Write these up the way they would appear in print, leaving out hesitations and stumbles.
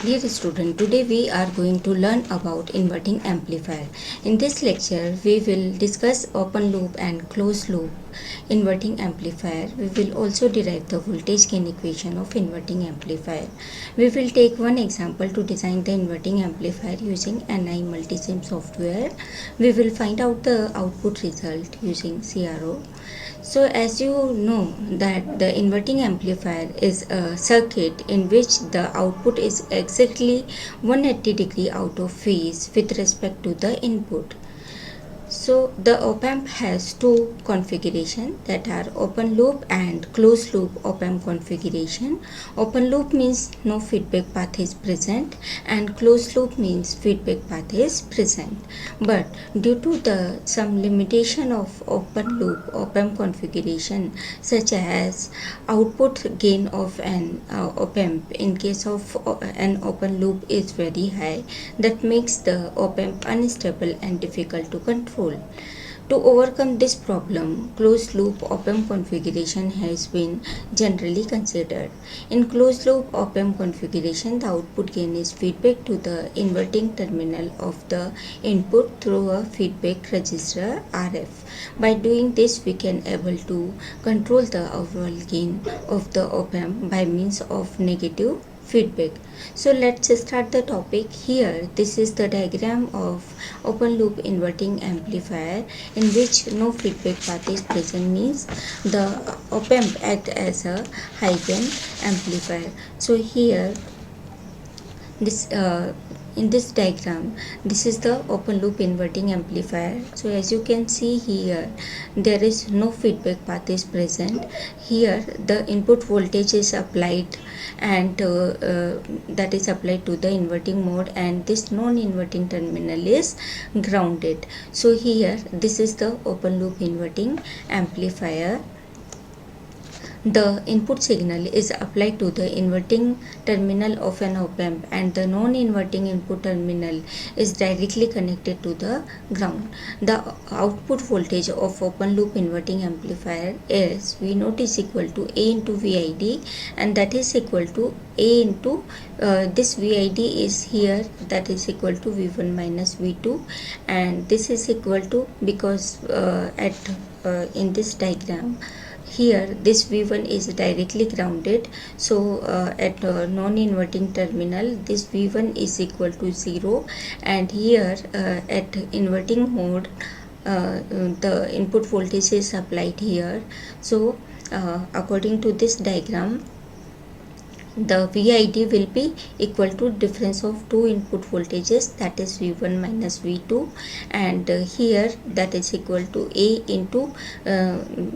Dear student, today we are going to learn about inverting amplifier. In this lecture, we will discuss open loop and closed loop inverting amplifier. We will also derive the voltage gain equation of inverting amplifier. We will take one example to design the inverting amplifier using NI Multisim software. We will find out the output result using CRO. So as you know that the inverting amplifier is a circuit in which the output is exactly 180 degree out of phase with respect to the input. So the op-amp has two configuration, that are open loop and closed loop op-amp configuration. Open loop means no feedback path is present and closed loop means feedback path is present. But due to the some limitation of open loop op-amp configuration, such as output gain of an op-amp in case of an open loop is very high, that makes the op-amp unstable and difficult to control. To overcome this problem, closed loop op-amp configuration has been generally considered. In closed loop op-amp configuration, the output gain is feedback to the inverting terminal of the input through a feedback resistor RF. By doing this, we can able to control the overall gain of the op-amp by means of negative feedback. So let's start the topic. Here this is the diagram of open loop inverting amplifier in which no feedback path is present, means the op-amp act as a high gain amplifier. So here this in this diagram, this is the open loop inverting amplifier. So as you can see here, there is no feedback path is present. Here the input voltage is applied and that is applied to the inverting mode, and this non-inverting terminal is grounded. So here this is the open loop inverting amplifier. The input signal is applied to the inverting terminal of an op-amp and the non-inverting input terminal is directly connected to the ground. The output voltage of open loop inverting amplifier is V naught is equal to A into VID, and that is equal to A into this VID is here, that is equal to V1 minus V2, and this is equal to, because in this diagram here this V1 is directly grounded, so at non-inverting terminal this V1 is equal to 0, and here at inverting mode the input voltage is applied here. So according to this diagram, the VID will be equal to difference of two input voltages, that is V1 minus V2, and here that is equal to A into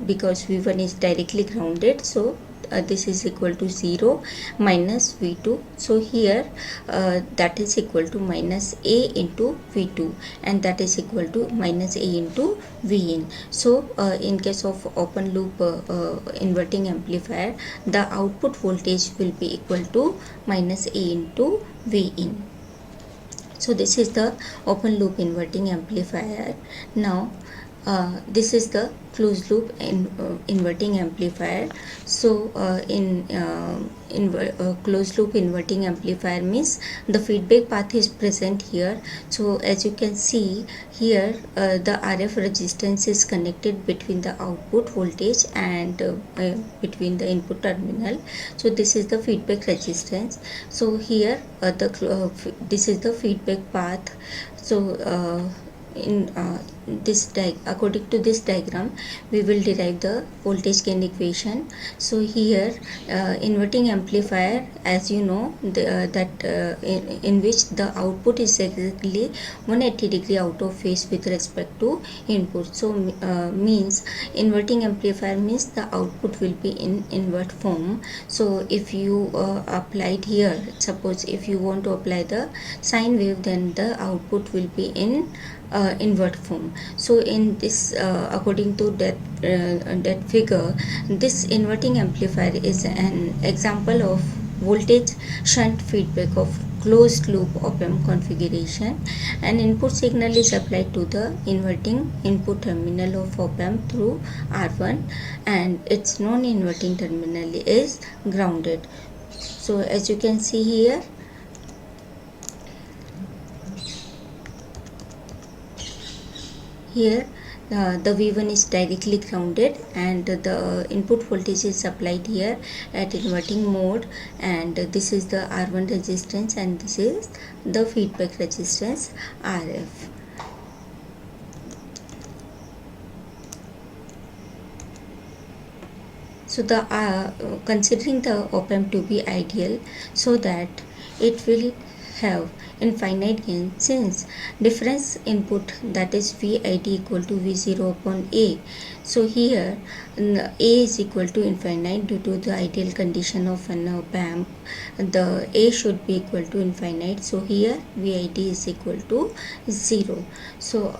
because V1 is directly grounded, so this is equal to 0 minus V2. So here that is equal to minus A into V2, and that is equal to minus A into Vin. So in case of open loop inverting amplifier, the output voltage will be equal to minus A into Vin. So this is the open loop inverting amplifier. Now this is the closed loop inverting amplifier. So in closed loop inverting amplifier means the feedback path is present here. So as you can see here, the RF resistance is connected between the output voltage and between the input terminal. So this is the feedback resistance. So here this is the feedback path. So in according to this diagram, we will derive the voltage gain equation. So here inverting amplifier, as you know, in which the output is exactly 180 degree out of phase with respect to input. So means inverting amplifier means the output will be in invert form. So if you applied here, suppose if you want to apply the sine wave, then the output will be in invert form. So in this according to that figure, this inverting amplifier is an example of voltage shunt feedback of closed loop op-amp configuration. An input signal is applied to the inverting input terminal of op-amp through R1 and its non-inverting terminal is grounded. So as you can see here, Here the V1 is directly grounded and the input voltage is applied here at inverting mode, and this is the R1 resistance and this is the feedback resistance RF. So the considering the op-amp to be ideal so that it will have infinite gain, since difference input, that is VID equal to V0 upon A. So here A is equal to infinite due to the ideal condition of an op-amp. The A should be equal to infinite. So here VID is equal to 0. So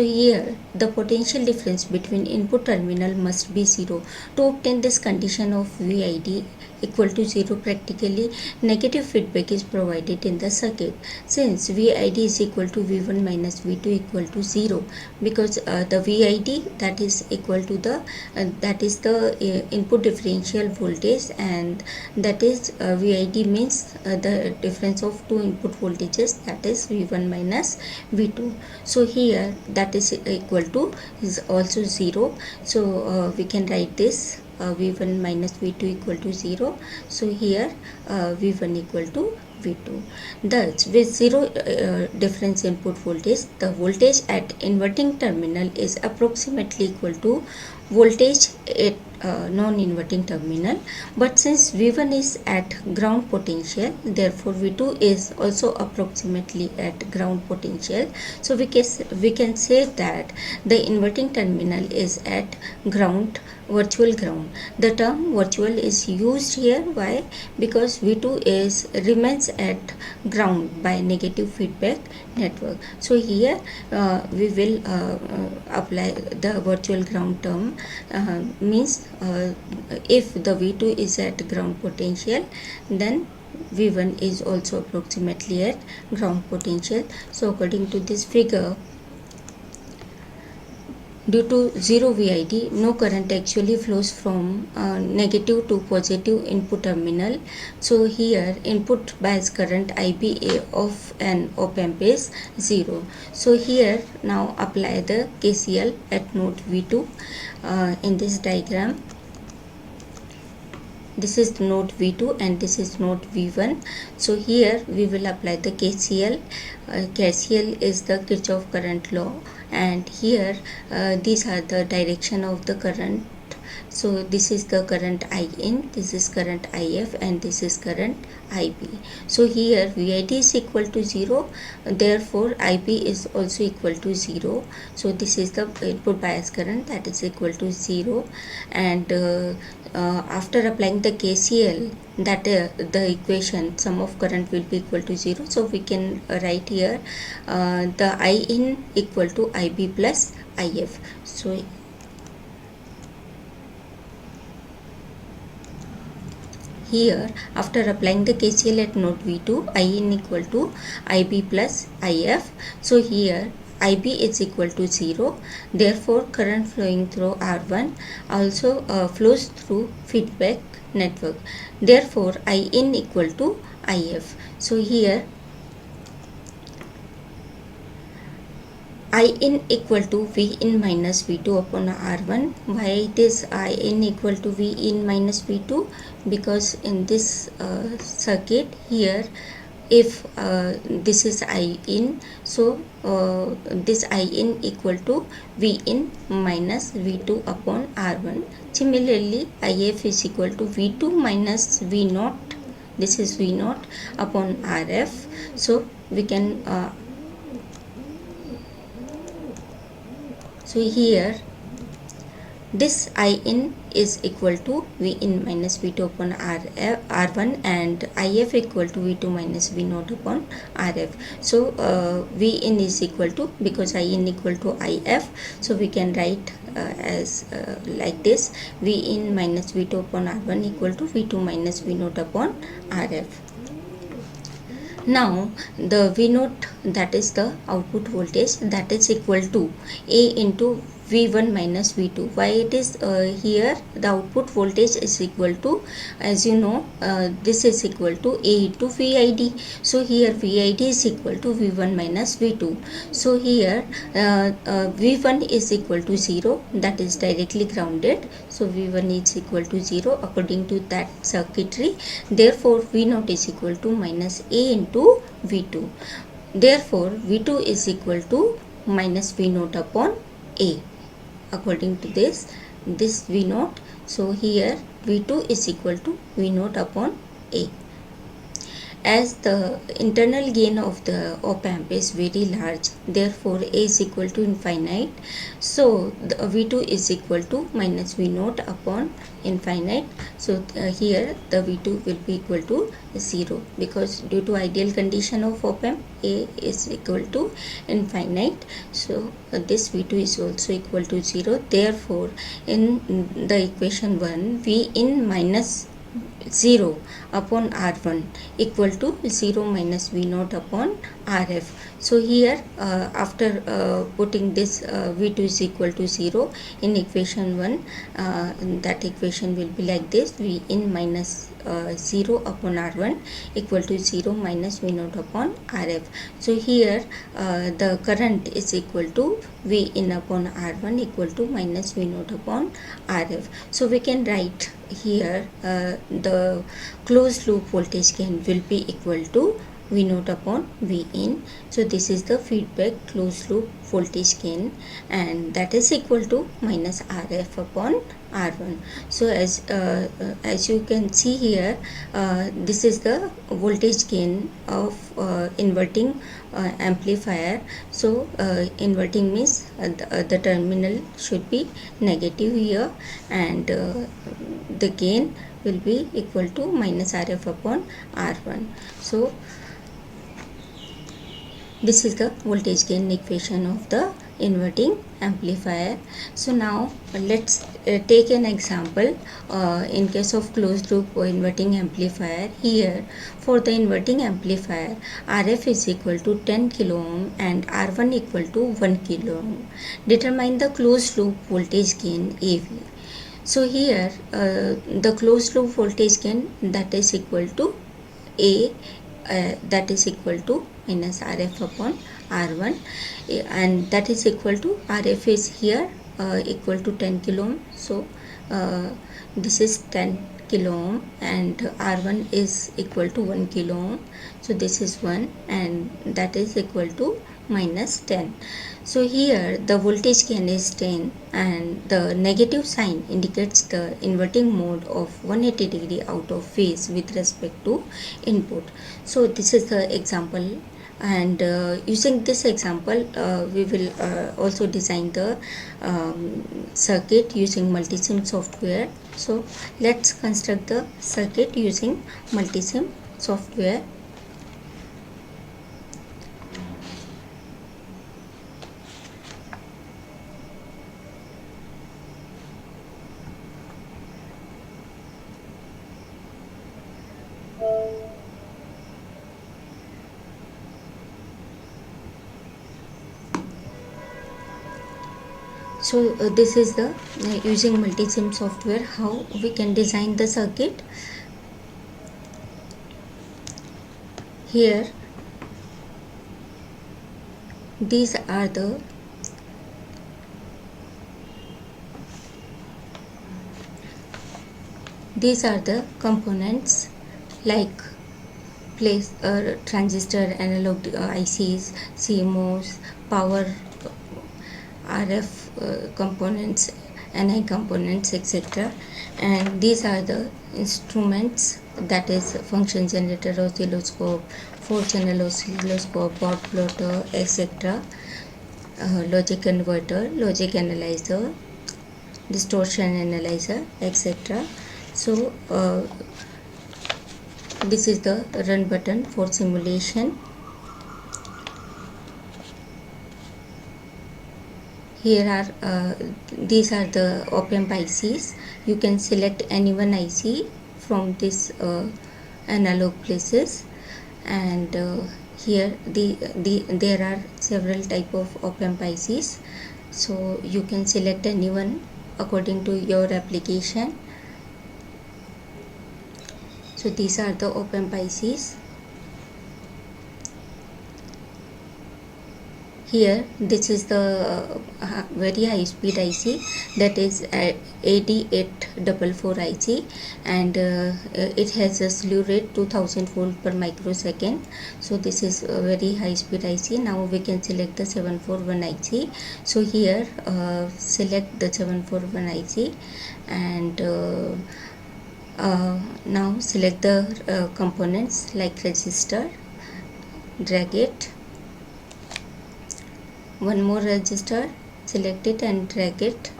here the potential difference between input terminal must be 0. To obtain this condition of VID equal to 0, practically negative feedback is provided in the circuit, since VID is equal to V1 minus V2 equal to 0, because the VID, that is equal to the input differential voltage, and that is VID means the difference of two input voltages, that is V1 minus V2. So here that is equal to is also 0. So we can write this V1 minus V2 equal to 0. So here V1 equal to V2. Thus, with 0 difference input voltage, the voltage at inverting terminal is approximately equal to voltage at non-inverting terminal. But since V1 is at ground potential, therefore V2 is also approximately at ground potential. So we can say that the inverting terminal is at ground, virtual ground. The term virtual is used here. Why? Because V2 remains at ground by negative feedback network. So here we will apply the virtual ground term, means if the V2 is at ground potential, then V1 is also approximately at ground potential. So according to this figure, due to 0 VID, no current actually flows from negative to positive input terminal. So here input bias current IB of an op-amp is 0. So here now apply the KCL at node V2 in this diagram. This is node V2 and this is node V1. So here we will apply the KCL. KCL is the Kirchhoff current law, and here these are the direction of the current. So this is the current IN, this is current IF, and this is current IB. So here VID is equal to 0, therefore IB is also equal to 0. So this is the input bias current, that is equal to 0, and after applying the KCL, that the equation sum of current will be equal to 0. So we can write here the IN equal to IB plus IF. So here after applying the KCL at node V2, IN equal to IB plus IF. So here IB is equal to 0, therefore current flowing through R1 also flows through feedback network, therefore IN equal to IF. So here IN equal to Vin minus V2 upon R1. Why it is IN equal to Vin minus V2? Because in this circuit here, if this is IN, so this IN equal to Vin minus V2 upon R1. Similarly, IF is equal to V2 minus V0. This is V0 upon RF. So we can so here this IN is equal to Vin minus V2 upon R1 and IF equal to V2 minus V0 upon RF. So Vin is equal to, because IN equal to IF, so we can write as like this: Vin minus V2 upon R1 equal to V2 minus V0 upon RF. Now the V0, that is the output voltage, that is equal to A into V1 minus V2. Why it is here the output voltage is equal to, as you know, this is equal to A into VID. So here VID is equal to V1 minus V2. So here V1 is equal to 0, that is directly grounded. So V1 is equal to 0 according to that circuitry. Therefore V0 is equal to minus A into V2. Therefore V2 is equal to minus V0 upon A. According to this V0, so here V2 is equal to V0 upon A. As the internal gain of the op amp is very large, therefore A is equal to infinite. So the V2 is equal to minus V0 upon infinite. So here the V2 will be equal to 0, because due to ideal condition of op amp, A is equal to infinite. So this V2 is also equal to 0. Therefore in the equation 1, V in minus 0 upon R1 equal to 0 minus V0 upon Rf. So here after putting this V2 is equal to 0 in equation 1, that equation will be like this: V in minus 0 upon R1 equal to 0 minus V0 upon Rf. So here the current is equal to V in upon R1 equal to minus V0 upon Rf. So we can write here the closed loop voltage gain will be equal to V0 upon V in. So this is the feedback closed loop voltage gain, and that is equal to minus Rf upon R1. So as you can see here, this is the voltage gain of inverting amplifier. So inverting means the terminal should be negative here, and the gain will be equal to minus Rf upon R1. So this is the voltage gain equation of the inverting amplifier. So now let's take an example in case of closed loop inverting amplifier. Here for the inverting amplifier, Rf is equal to 10 kilo ohm and R1 equal to 1 kilo ohm. Determine the closed loop voltage gain AV. So here the closed loop voltage gain, that is equal to A, that is equal to minus Rf upon R1, and that is equal to, Rf is here equal to 10 kilo ohm. So this is 10 kilo ohm and R1 is equal to 1 kilo ohm. So this is 1 and that is equal to minus 10. So here the voltage gain is 10 and the negative sign indicates the inverting mode of 180 degree out of phase with respect to input. So this is the example, and using this example we will also design the circuit using multisim software. So let's construct the circuit using multisim software. So this is the using multisim software how we can design the circuit. Here these are the components like place transistor, analog ICs, CMOS, power, RF components, NI components, etc. And these are the instruments, that is function generator, oscilloscope, 4-channel oscilloscope, Bott plotter, etc. Logic converter, logic analyzer, distortion analyzer, etc. So this is the run button for simulation. Here are these are the op amp ICs. You can select any one IC from this analog places, and here there are several type of op amp ICs. so you can select anyone according to your application. So these are the op-amp ICs. Here this is the very high speed IC, that is AD844 IC, and it has a slew rate 2000 volt per microsecond. So this is a very high speed IC. Now we can select the 741 IC. So here select the 741 IC, and now select the components like resistor, drag it, one more resistor, select it and drag it,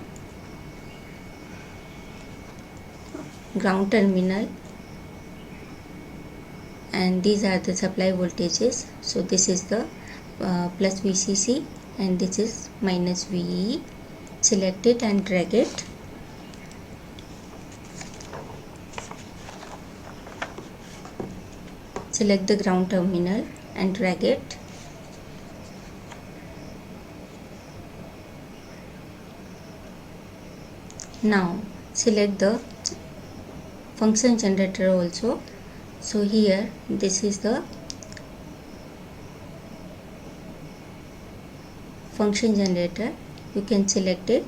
ground terminal, and these are the supply voltages. So this is the plus VCC and this is minus VE. Select it and drag it. Select the ground terminal and drag it. Now select the function generator also. So here this is the function generator, you can select it,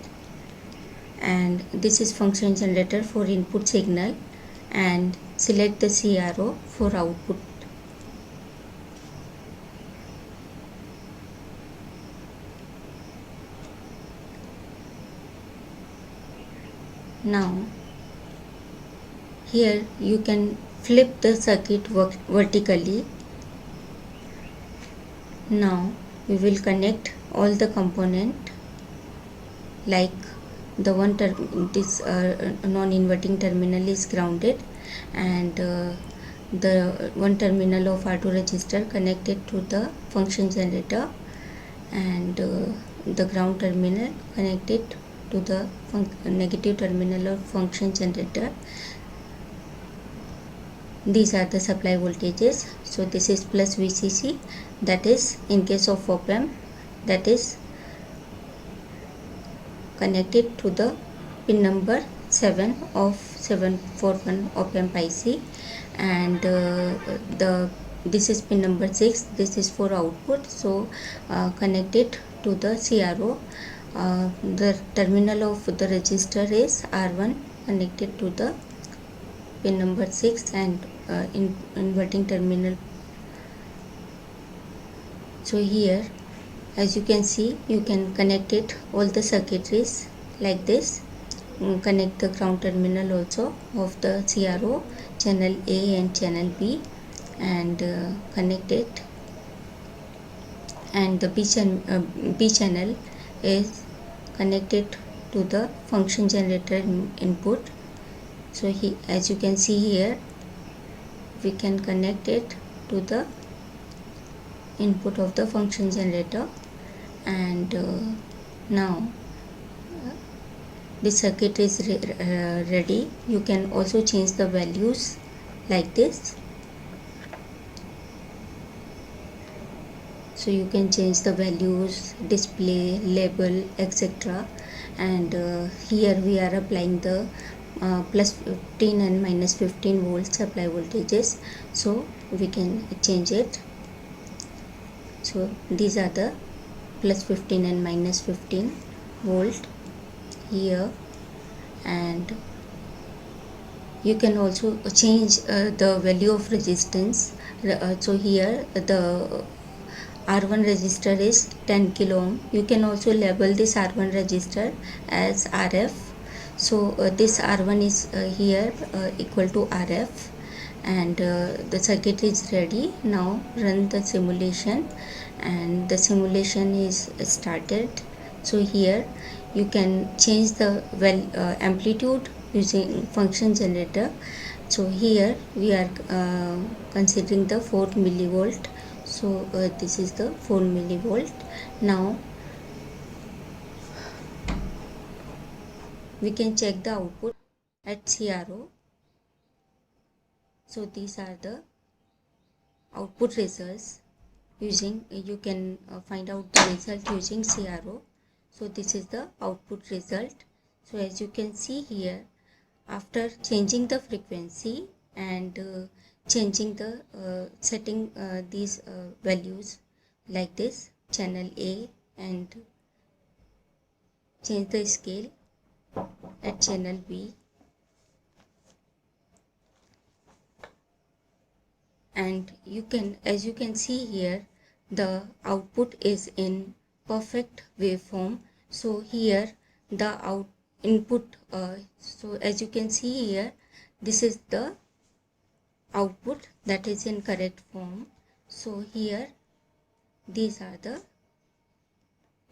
and this is function generator for input signal, and select the CRO for output. Now here you can flip the circuit vertically. Now we will connect all the component, like the one this non-inverting terminal is grounded, and the one terminal of R2 resistor connected to the function generator, and the ground terminal connected to the negative terminal of function generator. These are the supply voltages. So this is plus VCC, that is in case of op-amp, that is connected to the pin number 7 of 741 op-amp IC, and this is pin number 6, this is for output. So connected to the CRO. The terminal of the resistor is R1 connected to the pin number 6 and inverting terminal. So here as you can see, you can connect it all the circuitries like this. Connect the ground terminal also of the CRO, channel A and channel B, and connect it, and the B channel is connected to the function generator input. So as you can see here, we can connect it to the input of the function generator, and now the circuit is ready. You can also change the values like this. So you can change the values, display, label, etc. And here we are applying the plus 15 and minus 15 volt supply voltages, so we can change it. So these are the plus 15 and minus 15 volt here, and you can also change the value of resistance. So here the R1 resistor is 10 kilo ohm. You can also label this R1 resistor as RF. So this R1 is here equal to RF, and the circuit is ready. Now run the simulation, and the simulation is started. So here you can change the amplitude using function generator. So here we are considering the 4 millivolt. So this is the 4 millivolt. Now we can check the output at CRO. So these are the output results using, you can find out the result using CRO. So this is the output result. So as you can see here, after changing the frequency and changing the setting these values like this, channel A, and change the scale at channel B, and you can, as you can see here, the output is in perfect waveform. So here the input, so as you can see here, this is the output that is in correct form. So here these are the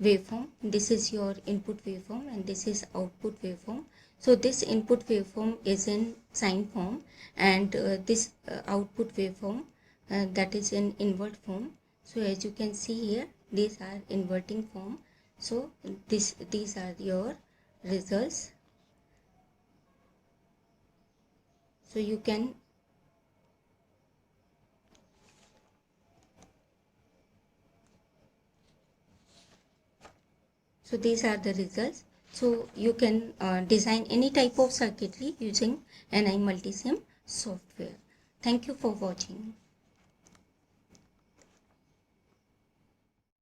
waveform. This is your input waveform and this is output waveform. So this input waveform is in sine form, and this output waveform that is in invert form. So as you can see here, these are inverting form. So these are your results. So you can So these are the results. So you can design any type of circuitry using NI Multisim software. Thank you for watching.